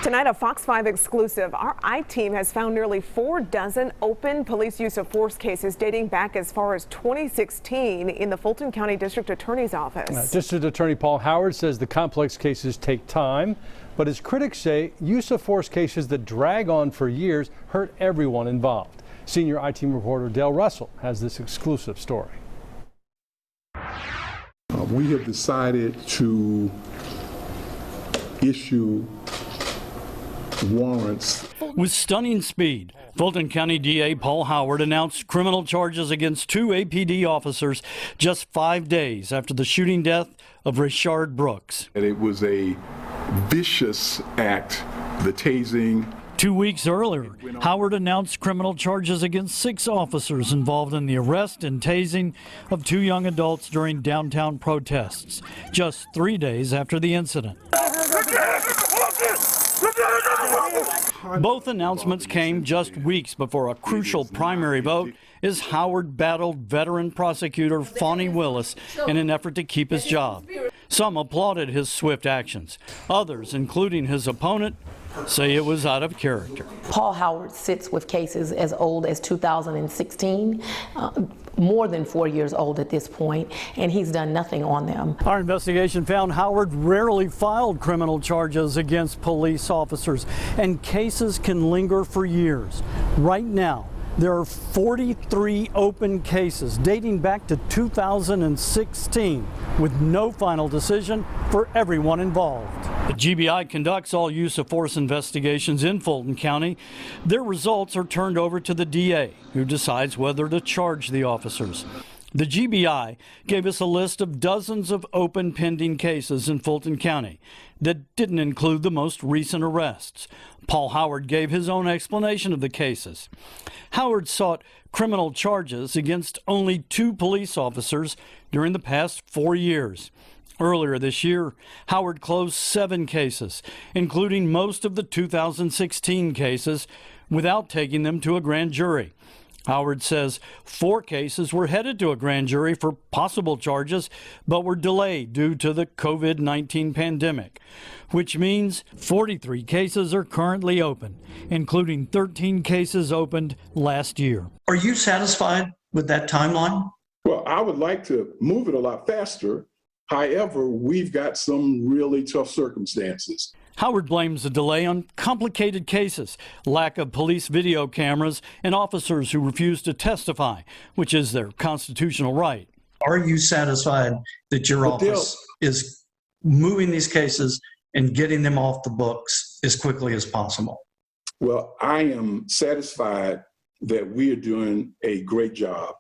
Tonight, a Fox 5 exclusive. Our I-Team has found nearly 4 dozen open police use of force cases dating back as far as 2016 in the Fulton County District Attorney's office. District Attorney Paul Howard says the complex cases take time, but as critics say, use of force cases that drag on for years hurt everyone involved. Senior I-Team reporter Dale Russell has this exclusive story. We have decided to issue warrants. With stunning speed, Fulton County DA Paul Howard announced criminal charges against 2 APD officers just 5 days after the shooting death of Richard Brooks. And it was a vicious act, the tasing. 2 weeks earlier, Howard announced criminal charges against 6 officers involved in the arrest and tasing of 2 young adults during downtown protests, just 3 days after the incident. Both announcements came just weeks before a crucial primary vote as Howard battled veteran prosecutor Fonnie Willis in an effort to keep his job. Some applauded his swift actions. Others, including his opponent, say it was out of character. Paul Howard sits with cases as old as 2016, more than 4 years old at this point, and he's done nothing on them. Our investigation found Howard rarely filed criminal charges against police officers, and cases can linger for years. Right now, there are 43 open cases dating back to 2016 with no final decision for everyone involved. The GBI conducts all use of force investigations in Fulton County. Their results are turned over to the DA, who decides whether to charge the officers. The GBI gave us a list of dozens of open pending cases in Fulton County that didn't include the most recent arrests. Paul Howard gave his own explanation of the cases. Howard sought criminal charges against only 2 police officers during the past 4 years. Earlier this year, Howard closed 7 cases, including most of the 2016 cases, without taking them to a grand jury. Howard says 4 cases were headed to a grand jury for possible charges, but were delayed due to the COVID-19 pandemic, which means 43 cases are currently open, including 13 cases opened last year. Are you satisfied with that timeline? Well, I would like to move it a lot faster. However, we've got some really tough circumstances. Howard blames the delay on complicated cases, lack of police video cameras, and officers who refuse to testify, which is their constitutional right. Are you satisfied that your office is moving these cases and getting them off the books as quickly as possible? Well, I am satisfied that we are doing a great job.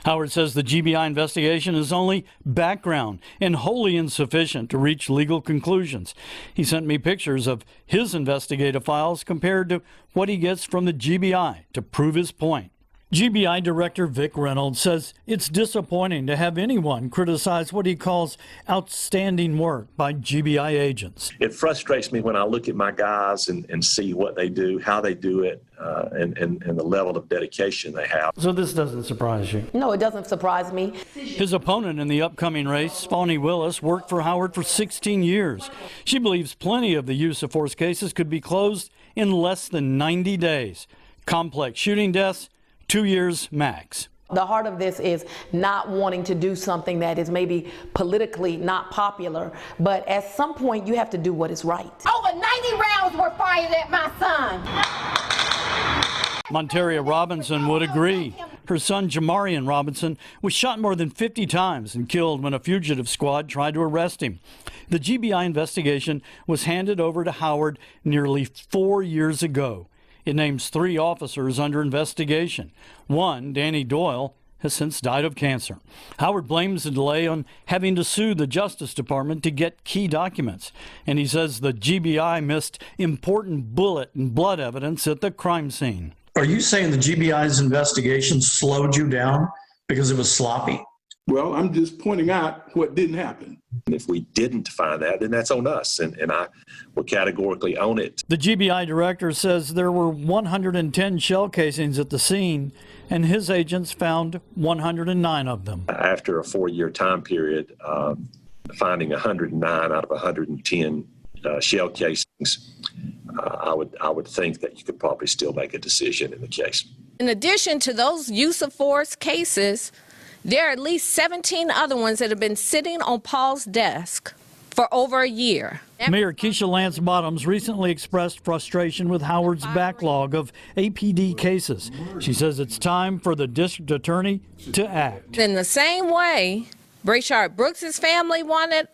Howard says the GBI investigation is only background and wholly insufficient to reach legal conclusions. He sent me pictures of his investigative files compared to what he gets from the GBI to prove his point. GBI Director Vic Reynolds says it's disappointing to have anyone criticize what he calls outstanding work by GBI agents. It frustrates me when I look at my guys and see what they do, how they do it, and the level of dedication they have. So this doesn't surprise you? No, it doesn't surprise me. His opponent in the upcoming race, Fonnie Willis, worked for Howard for 16 years. She believes plenty of the use of force cases could be closed in less than 90 days. Complex shooting deaths, 2 years max. The heart of this is not wanting to do something that is maybe politically not popular, but at some point you have to do what is right. Over 90 rounds were fired at my son. Monteria Robinson would agree. Her son, Jamarian Robinson, was shot more than 50 times and killed when a fugitive squad tried to arrest him. The GBI investigation was handed over to Howard nearly 4 years ago. It names 3 officers under investigation. One, Danny Doyle, has since died of cancer. Howard blames the delay on having to sue the Justice Department to get key documents. And he says the GBI missed important bullet and blood evidence at the crime scene. Are you saying the GBI's investigation slowed you down because it was sloppy? Well, I'm just pointing out what didn't happen. And if we didn't find that, then that's on us, and I will categorically own it. The GBI director says there were 110 shell casings at the scene, and his agents found 109 of them. After a 4-year time period, finding 109 out of 110 shell casings I would think that you could probably still make a decision in the case. In addition to those use of force cases, there are at least 17 other ones that have been sitting on Paul's desk for over a year. Mayor Keisha Lance Bottoms recently expressed frustration with Howard's backlog of APD cases. She says it's time for the district attorney to act. In the same way, Brayshard Brooks' family wanted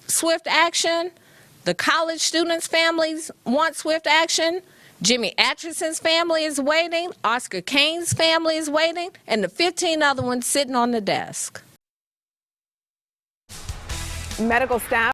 swift action, the college students' families want swift action, Jimmy Atchison's family is waiting, Oscar Kane's family is waiting, and the 15 other ones sitting on the desk. Medical staff